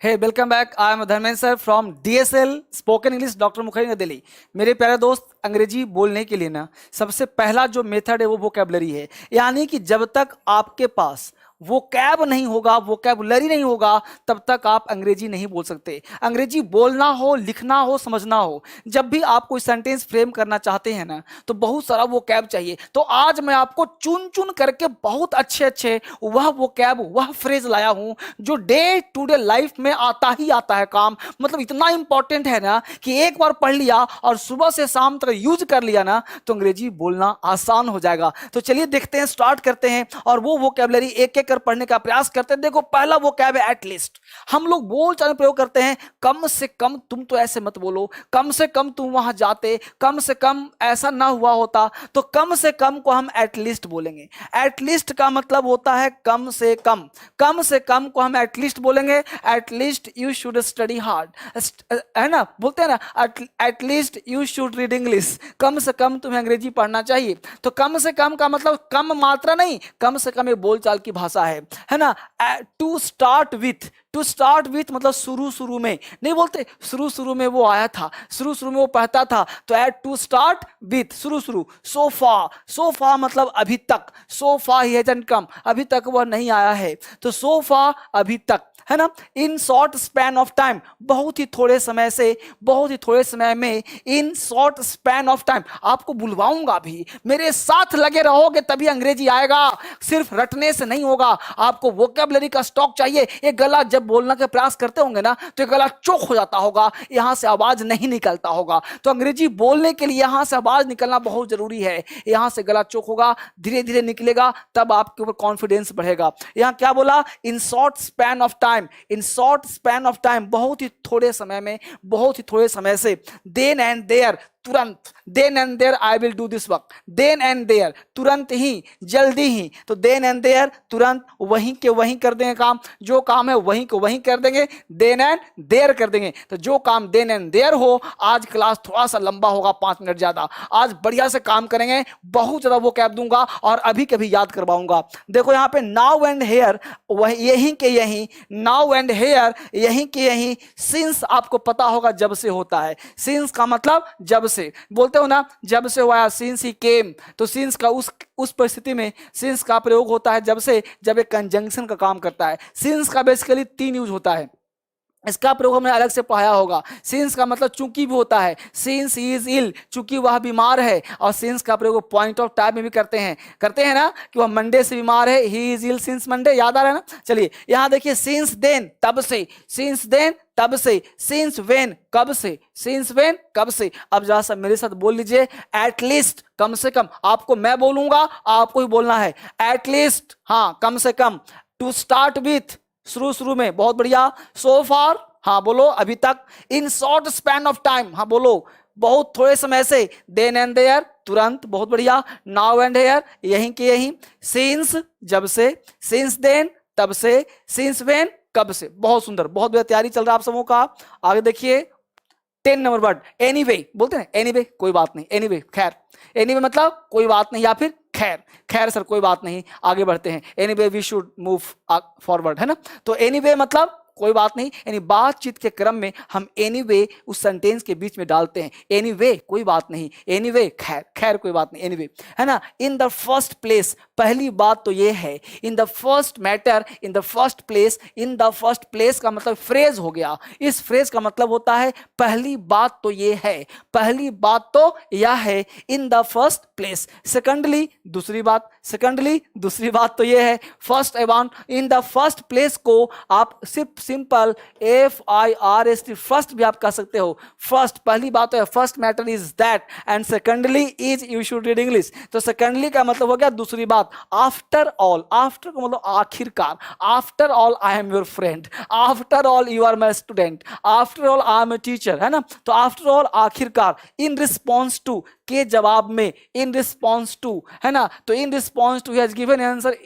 Hey welcome back. I am Dharmendra sir from DSL spoken English doctor Mukherjee New Delhi. मेरे प्यारे दोस्त, अंग्रेजी बोलने के लिए ना सबसे पहला जो मेथड है वो वोकैबुलरी है। यानी कि जब तक आपके पास वोकैब नहीं होगा, वोकैबुलरी नहीं होगा, तब तक आप अंग्रेजी नहीं बोल सकते। अंग्रेजी बोलना हो, लिखना हो, समझना हो, जब भी आप कोई सेंटेंस फ्रेम करना चाहते हैं ना, तो बहुत सारा वोकैब चाहिए। तो आज मैं आपको चुन चुन करके बहुत अच्छे अच्छे वह वोकैब, वह फ्रेज लाया हूं जो डे टू डे लाइफ में आता ही आता है काम। मतलब इतना इंपॉर्टेंट है ना कि एक बार पढ़ लिया और सुबह से शाम तक यूज कर लिया ना, तो अंग्रेजी बोलना आसान हो जाएगा। तो चलिए देखते हैं, स्टार्ट करते हैं और वो वोकैबुलरी एक एक कर पढ़ने का प्रयास करते हैं। देखो, पहला वोकैब है एटलीस्ट। हम लोग बोल चाल में प्रयोग करते हैं, कम से कम तुम तो ऐसे मत बोलो, कम से कम तुम वहां जाते, कम से कम ऐसा ना हुआ होता। तो कम से कम को हम एटलीस्ट बोलेंगे। एटलीस्ट का मतलब होता है कम से कम। कम से कम को हम एटलीस्ट बोलेंगे। At least you should study hard, है ना, बोलते हैं ना, at least you should read English. कम से कम तुम्हें अंग्रेजी पढ़ना चाहिए। तो कम से कम का मतलब कम मात्रा नहीं, कम से कम एक बोलचाल की भाषा है ना। To start with, to start with मतलब शुरू शुरू में नहीं बोलते, शुरू शुरू में वो आया था, शुरू शुरू में वो पढ़ता था, तो एट टू स्टार्ट विथ शुरू शुरू। सोफा, सोफा मतलब अभी तक, सोफा ही हैजंट कम, अभी तक वह नहीं आया है, तो सोफा अभी तक, है ना। In short span of time, बहुत ही थोड़े समय से, बहुत ही थोड़े समय में, in short span of time. आपको बुलवाऊंगा भी, मेरे साथ लगे रहोगे तभी अंग्रेजी आएगा, सिर्फ रटने से नहीं होगा। आपको वोकैबुलरी का स्टॉक चाहिए। ये गला जब बोलने का प्रयास करते होंगे ना, तो ये गला चोक हो जाता होगा, यहां से आवाज नहीं निकलता होगा। तो अंग्रेजी बोलने के लिए यहां से आवाज निकलना बहुत जरूरी है। यहां से गला चोक होगा, धीरे धीरे निकलेगा, तब आपके ऊपर कॉन्फिडेंस बढ़ेगा। यहां क्या बोला? In short span of time, in short span of time, बहुत ही थोड़े समय में, बहुत ही थोड़े समय से। देन एंड देयर, तुरंत, then and there I will do this work. Then and there तुरंत ही, जल्दी ही। तो देन एंड देयर तुरंत, वहीं के वहीं कर देंगे काम, जो काम है वहीं को वहीं कर देंगे, देन एंड देयर कर देंगे। तो जो काम देन एंड देयर हो, आज क्लास थोड़ा सा लंबा होगा, 5 मिनट ज्यादा, आज बढ़िया से काम करेंगे, बहुत ज्यादा वो कैब दूंगा और अभी कभी याद करवाऊंगा। देखो यहाँ पे नाउ एंड हेयर, वह यहीं के यहीं, नाउ एंड हेयर यहीं के यहीं। सिंस आपको पता होगा जब से होता है, सिंस का मतलब जब से, बोलते हो ना, जब से हुआ, सिंस ही केम। तो सिंस का उस परिस्थिति में सिंस का प्रयोग होता है जब से, जब एक कंजंक्शन का काम करता है। सिंस का बेसिकली 3 यूज होता है, इसका प्रयोग हमने अलग से पढ़ाया होगा। सिंस का मतलब चूंकि भी होता है, सिंस ही इज इल, चूंकि वह बीमार है। और सिंस का प्रयोग पॉइंट ऑफ टाइम में भी करते हैं ना, कि वह मंडे से बीमार है, he is ill since Monday, याद आ रहा है ना। चलिए यहां देखिए, सिंस देन तब से, सिंस देन तब से, सिंस वेन कब से, सिंस वेन कब से। अब जरा सा मेरे साथ बोल लीजिए, एटलीस्ट कम से कम। आपको मैं बोलूंगा, आपको ही बोलना है, एटलीस्ट, हाँ कम से कम। टू स्टार्ट विथ, शुरू शुरू में, बहुत बढ़िया। सो फार, हाँ बोलो, अभी तक। In short span of time, हाँ बोलो, बहुत थोड़े समय से। देन एंड देयर तुरंत, बहुत बढ़िया। नाउ एंड हेयर यहीं के यहीं। सिंस जब से, सिंस देन तब से, सिंस वेन कब से। बहुत सुंदर, बहुत बढ़िया तैयारी चल रहा है आप सबों का। आगे देखिए 10 नंबर वर्ड, एनीवे बोलते हैं, एनीवे कोई बात नहीं, एनीवे खैर। एनीवे मतलब कोई बात नहीं, या फिर खैर, खैर सर कोई बात नहीं, आगे बढ़ते हैं। Anyway we should move forward, है ना। तो एनीवे मतलब कोई बात नहीं, यानी बातचीत के क्रम में हम एनीवे उस सेंटेंस के बीच में डालते हैं। एनीवे कोई बात नहीं, एनीवे खैर, खैर कोई बात नहीं, एनीवे, है ना। इन द फर्स्ट प्लेस, पहली बात तो ये है। In the first matter, in the first place, in the first place का मतलब फ्रेज हो गया। इस फ्रेज का मतलब होता है पहली बात तो ये है, पहली बात तो यह है, in the first place. Secondly दूसरी बात, सेकंडली दूसरी बात तो ये है। First about, in the first place को आप सिर्फ सिंपल FIRST, फर्स्ट भी आप कह सकते हो। फर्स्ट पहली बात है, first matter is that, and secondly is you should read English. तो सेकंडली का मतलब हो गया दूसरी बात। आफ्टर ऑल, आफ्टर का मतलब आखिरकार। After all I am your friend, after all you are my student, after all I am a teacher, है ना। तो आफ्टर ऑल आखिरकार, इन रिस्पॉन्स टू के जवाब में, इन रिस्पॉन्स टू, है ना। तो in response to, he has given answer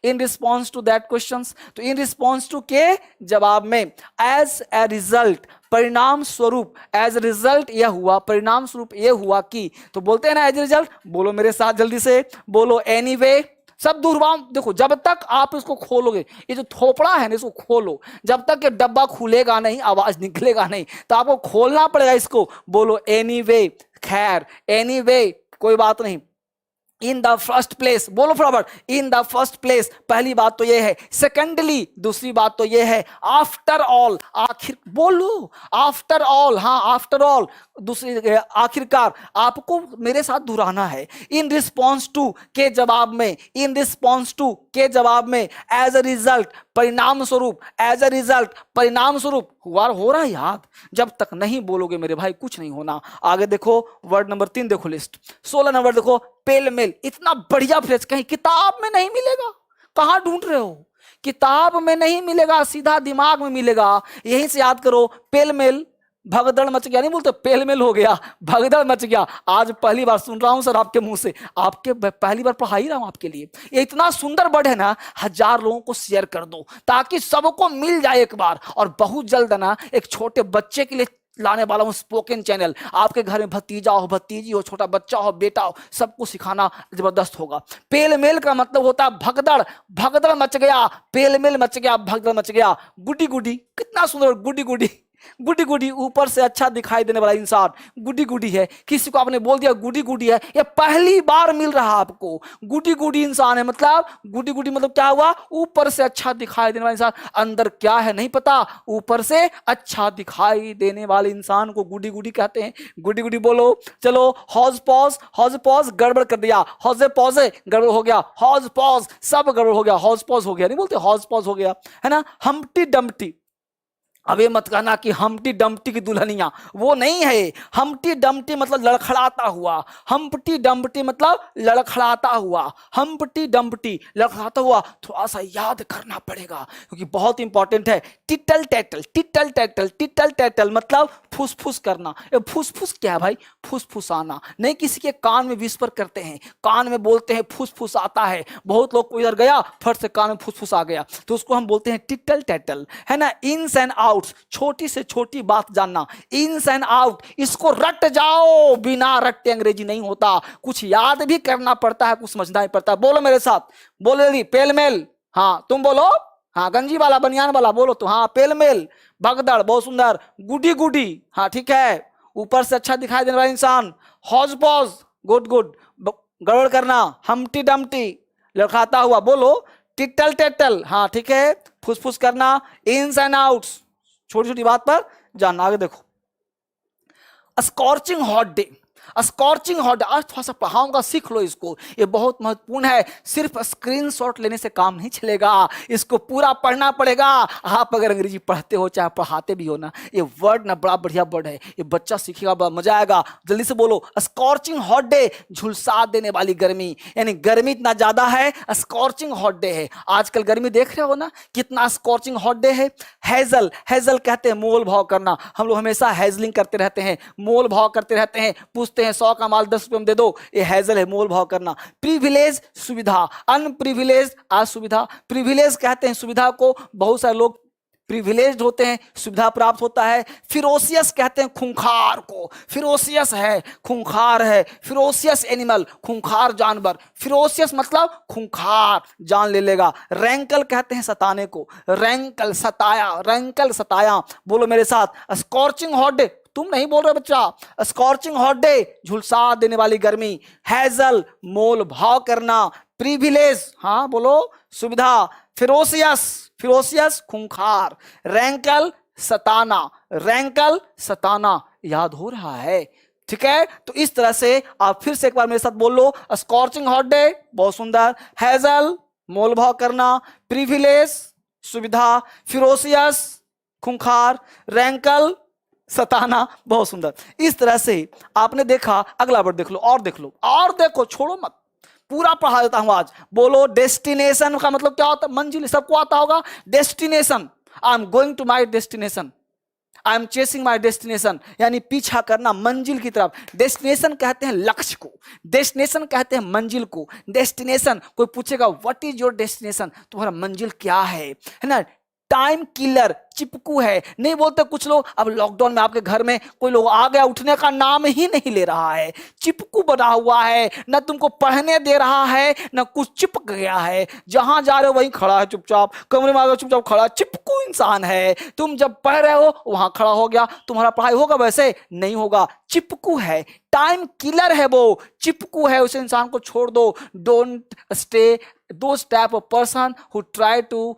in response to that questions. तो इन रिस्पॉन्स टू के जवाब में, एज ए रिजल्ट, परिणाम स्वरूप, एज रिजल्ट यह हुआ, परिणाम स्वरूप यह हुआ कि। तो बोलते हैं ना एज रिजल्ट, बोलो मेरे साथ जल्दी से, बोलो एनीवे, सब दूर। देखो जब तक आप इसको खोलोगे, ये जो थोपड़ा है ना इसको खोलो, जब तक ये डब्बा खुलेगा नहीं, आवाज निकलेगा नहीं, तो आपको खोलना पड़ेगा इसको। बोलो एनीवे, खैर, एनीवे, कोई बात नहीं। इन द फर्स्ट प्लेस, बोलो फटाफट, इन द फर्स्ट प्लेस, पहली बात तो ये है। सेकेंडली, दूसरी बात तो ये है, आफ्टर ऑल, आखिर, बोलो आफ्टर ऑल, हाँ आफ्टर ऑल, दूसरी आखिरकार, आपको मेरे साथ दोहराना है। इन रिस्पॉन्स टू के जवाब में, इन रिस्पॉन्स टू के जवाब में, एज अ रिजल्ट, परिणाम स्वरूप, एज अ रिजल्ट, परिणाम स्वरूप, हो रहा है याद। जब तक नहीं बोलोगे मेरे भाई कुछ नहीं होना। आगे देखो वर्ड नंबर 3, देखो लिस्ट 16 नंबर देखो, पेल मेल। इतना बढ़िया फ्रेज कहीं किताब में नहीं मिलेगा। कहां ढूंढ रहे हो? किताब में नहीं मिलेगा, सीधा दिमाग में मिलेगा। यहीं से याद करो, पेल मेल, भगदड़ मच गया, नहीं बोलते पेल मेल हो गया, भगदड़ मच गया। आज पहली बार सुन रहा हूं सर आपके मुंह से, आपके पहली बार पढ़ा ही रहा हूं आपके लिए। ये इतना सुंदर वर्ड है ना, 1000 लोगों को शेयर कर दो ताकि सबको मिल जाए एक बार। और बहुत जल्द ना एक छोटे बच्चे के लिए लाने वाला हूं स्पोकन चैनल। आपके घर में भतीजा हो, भतीजी हो, छोटा बच्चा हो, बेटा हो, सबको सिखाना जबरदस्त होगा। पेल मेल का मतलब होता है भगदड़, भगदड़ मच गया, पेल मेल मच गया, भगदड़ मच गया। गुडी गुडी, कितना सुंदर, गुडी गुडी, गुडी गुडी, ऊपर से अच्छा दिखाई देने वाला इंसान गुडी गुडी है। किसी को आपने बोल दिया गुडी गुडी है, ये पहली बार मिल रहा आपको। गुडी गुडी इंसान है, मतलब गुडी गुडी मतलब क्या हुआ? ऊपर से अच्छा दिखाई देने वाला इंसान। अंदर क्या है नहीं पता, ऊपर से अच्छा दिखाई देने वाले इंसान को गुडी गुडी कहते हैं। गुडी गुडी बोलो। चलो हौज पॉज, हौज पॉज गड़बड़ कर दिया, हौजे पौजे गड़बड़ हो गया, हौज पॉज सब गड़बड़ हो गया, हौज पॉज हो गया, नहीं बोलते हौज पॉज हो गया, है ना। हम्टी डम्टी, अब ये मत कहना कि हम्टी डम्टी की दुल्हनिया, वो नहीं है। हम्टी डम्टी मतलब लड़खड़ाता हुआ, हम्टी डम्टी मतलब लड़खड़ाता हुआ, हम्टी डम्टी लड़खड़ाता हुआ। थोड़ा सा याद करना पड़ेगा क्योंकि बहुत इंपॉर्टेंट है। टिटल टैटल, टिटल टैटल, टिटल टैटल मतलब फुसफुस करना। ये फुसफुस क्या है भाई? फुसफुसाना नहीं, किसी के कान में विस्पर करते हैं, कान में बोलते हैं फुसफुस आता है। बहुत लोग को इधर गया फट से कान में फुसफुस आ गया, तो उसको हम बोलते हैं टिटल टैटल, है ना। इन्स एंड आउट, छोटी से छोटी बात जानना, इन्स एंड आउट, इसको रट जाओ, बिना रट्टे अंग्रेजी नहीं होता। कुछ याद भी करना पड़ता है, कुछ समझना ही पड़ता है। बोलो मेरे साथ, बोलो जल्दी, पेलमेल, हाँ तुम बोलो, हाँ गंजी वाला बनियान वाला बोलो तो, हाँ पेलमेल, भगदड़, बहुत सुंदर, गुडी गुडी, हाँ ठीक है, ऊपर से अच्छा दिखाई देने वाला इंसान, हौज पौज, गुड गुड, गड़बड़ करना, हमटी डमटी, लड़खाता हुआ, बोलो टिटल टेटल, हाँ ठीक है, फुसफुस करना, इन्स एंड आउट्स, छोटी छोटी बात पर जानना। आगे देखो, scorching hot day, scorching hot, आज थोड़ा सा पढ़ाऊंगा, सीख लो इसको, ये बहुत महत्वपूर्ण है। सिर्फ स्क्रीनशॉट लेने से काम नहीं चलेगा, इसको पूरा पढ़ना पड़ेगा। आप अगर अंग्रेजी पढ़ते हो चाहे पढ़ाते भी हो ना, ये वर्ड ना बड़ा बढ़िया वर्ड है, ये बच्चा सीखेगा, बड़ा मजा आएगा। जल्दी से बोलो, स्कॉर्चिंग हॉट डे, झुलसा देने वाली गर्मी, यानी गर्मी इतना ज्यादा है, स्कॉर्चिंग हॉट डे है। आजकल गर्मी देख रहे हो ना, कितना स्कॉर्चिंग हॉट डे है। हैजल, हैजल कहते हैं मोल भाव करना, हम लोग हमेशा हैजलिंग करते रहते हैं, मोल भाव करते रहते हैं, पूछते हैं 100 का माल 10 रुपए में दे दो, ये हैजल है, मोल भाव करना। प्रिविलेज, सुविधा, अनप्रिविलेज असुविधा। प्रिविलेज कहते हैं सुविधा को, बहुत सारे लोग प्रिविलेज्ड होते हैं, सुविधा प्राप्त होता है। फिरोसियस कहते हैं खूंखार को, फिरोसियस है, खूंखार है, फिरोसियस एनिमल, खूंखार जानवर, फिरोसियस मतलब खूंखार, जान ले लेगा। रैंकल कहते हैं सताने को, रैंकल सताया, रैंकल सताया। बोलो मेरे साथ, स्कॉर्चिंग हॉट डे, तुम नहीं बोल रहे बच्चा, स्कॉर्चिंग हॉट डे, झुलसा देने वाली गर्मी। हैजल, मोल भाव करना। प्रिविलेज, हाँ बोलो, सुविधा। फिरोसियस, फिरोसियस खूंखार। रैंकल, सताना, रैंकल सताना। याद हो रहा है? ठीक है, तो इस तरह से आप फिर से एक बार मेरे साथ बोल लो, स्कॉर्चिंग हॉट डे, बहुत सुंदर, हैजल मोल भाव करना, प्रिविलेज सुविधा, फिरोसियस खूंखार, रैंकल सताना, बहुत सुंदर। इस तरह से आपने देखा। अगला वर्ड देख लो, और देख लो, और देखो, छोड़ो मत, पूरा पढ़ा देता हूं आज। बोलो डेस्टिनेशन का मतलब क्या होता है? मंजिल, सबको आता होगा। Destination, I am going to my destination, I am chasing my destination, यानी पीछा करना मंजिल की तरफ। डेस्टिनेशन कहते हैं लक्ष्य को, डेस्टिनेशन कहते हैं मंजिल को। डेस्टिनेशन, कोई पूछेगा व्हाट इज योर डेस्टिनेशन, तुम्हारा मंजिल क्या है ना। टाइम किलर, चिपकू है। नहीं बोलते कुछ लोग, अब लॉकडाउन में आपके घर में कोई लोग आ गया, उठने का नाम ही नहीं ले रहा है, चिपकू बना हुआ है, न तुमको पढ़ने दे रहा है, न कुछ, चिपक गया है, जहां जा रहे हो वहीं खड़ा है चुपचाप, कमरे में आ गए चुपचाप खड़ा, चिपकू इंसान है। तुम जब पढ़ रहे हो वहां खड़ा हो गया, तुम्हारा पढ़ाई होगा? वैसे नहीं होगा, चिपकू है, टाइम किलर है वो, चिपकू है, उस इंसान को छोड़ दो। Don't stay those type of person who try to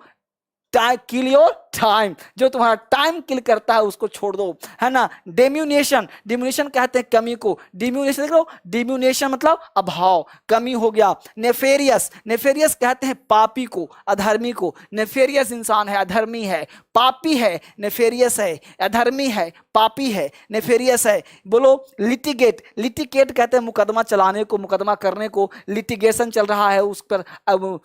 kill your time, जो तुम्हारा टाइम किल करता है उसको छोड़ दो, है ना। डिम्यूनिएशन, डिम्यूनिएशन कहते हैं कमी को, डिम्यूनिएशन देख लो, डिम्यूनिएशन मतलब अभाव, कमी हो गया। नेफेरियस, नेफेरियस कहते हैं पापी को, अधर्मी को। नेफेरियस इंसान है, अधर्मी है, पापी है, नेफेरियस है, अधर्मी है, पापी है, नेफेरियस है। बोलो लिटिगेट, लिटिगेट कहते हैं मुकदमा चलाने को, मुकदमा करने को, लिटिगेशन चल रहा है उस पर, अब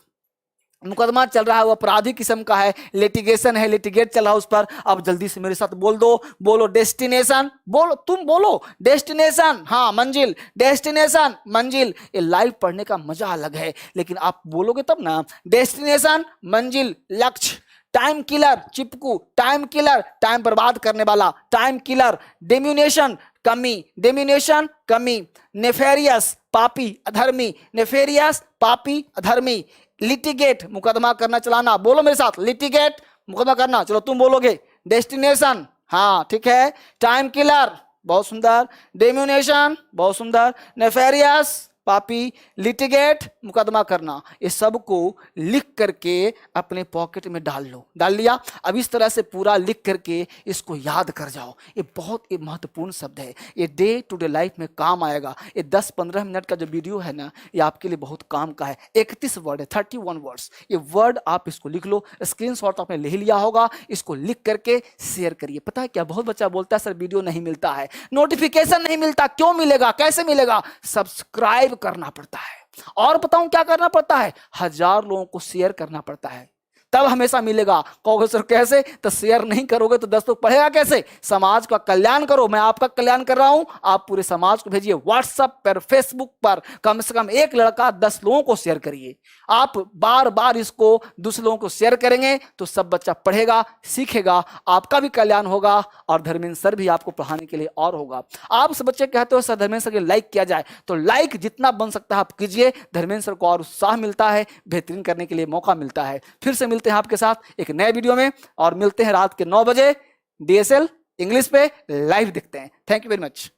मुकदमा चल रहा है, वो अपराधी किस्म का है, लिटिगेशन है, लिटिगेट चल रहा है उस पर। अब जल्दी से मेरे साथ बोल दो, बोलो डेस्टिनेशन, बोलो तुम बोलो डेस्टिनेशन, हाँ मंजिल, डेस्टिनेशन मंजिल। ये लाइव पढ़ने का मजा अलग है, लेकिन आप बोलोगे तब ना। डेस्टिनेशन मंजिल, लक्ष्य। टाइम किलर, चिपकू, टाइम किलर, टाइम बर्बाद करने वाला, टाइम किलर। डिम्यूनिएशन, कमी, डिम्यूनिएशन कमी। नेफेरियस, पापी, अधर्मी, नेफेरियस, पापी, अधर्मी। लिटिगेट, मुकदमा करना, चलाना, बोलो मेरे साथ, लिटिगेट, मुकदमा करना, चलो तुम बोलोगे। डेस्टिनेशन, हाँ ठीक है। टाइम किलर, बहुत सुंदर। डिम्यूनिएशन, बहुत सुंदर। नेफेरियस, पापी। लिटिगेट, मुकदमा करना। ये सब को लिख करके अपने पॉकेट में डाल लो। डाल लिया? अब इस तरह से पूरा लिख करके इसको याद कर जाओ। ये बहुत ही महत्वपूर्ण शब्द है, ये डे टू डे लाइफ में काम आएगा। ये 10-15 मिनट का जो वीडियो है ना, ये आपके लिए बहुत काम का है। 31 वर्ड है, 31 वर्ड्स। ये वर्ड आप इसको लिख लो, स्क्रीनशॉट आपने ले लिया होगा, इसको लिख करके शेयर करिए। पता है क्या, बहुत बच्चा बोलता है सर वीडियो नहीं मिलता है, नोटिफिकेशन नहीं मिलता। क्यों मिलेगा, कैसे मिलेगा? सब्सक्राइब करना पड़ता है, और बताऊं क्या करना पड़ता है? 1000 लोगों को शेयर करना पड़ता है, तब हमेशा मिलेगा। कहोगे सर कैसे? तो शेयर नहीं करोगे तो 10 लोग पढ़ेगा कैसे? समाज का कल्याण करो, मैं आपका कल्याण कर रहा हूं, आप पूरे समाज को भेजिए। व्हाट्सएप पर, फेसबुक पर कम से कम एक लड़का 10 लोगों को शेयर करिए। आप बार बार इसको दूसरे लोगों को शेयर करेंगे तो सब बच्चा पढ़ेगा, सीखेगा, आपका भी कल्याण होगा, और धर्मेंद्र सर भी आपको पढ़ाने के लिए और होगा। आप सब बच्चे कहते हो सर धर्मेंद्र सर के लाइक किया जाए, तो लाइक जितना बन सकता है आप कीजिए। धर्मेंद्र सर को और उत्साह मिलता है, बेहतरीन करने के लिए मौका मिलता है। फिर से मिलते हैं आपके साथ एक नए वीडियो में, और मिलते हैं रात के 9 बजे DSL इंग्लिश पे लाइव दिखते हैं। Thank you very much.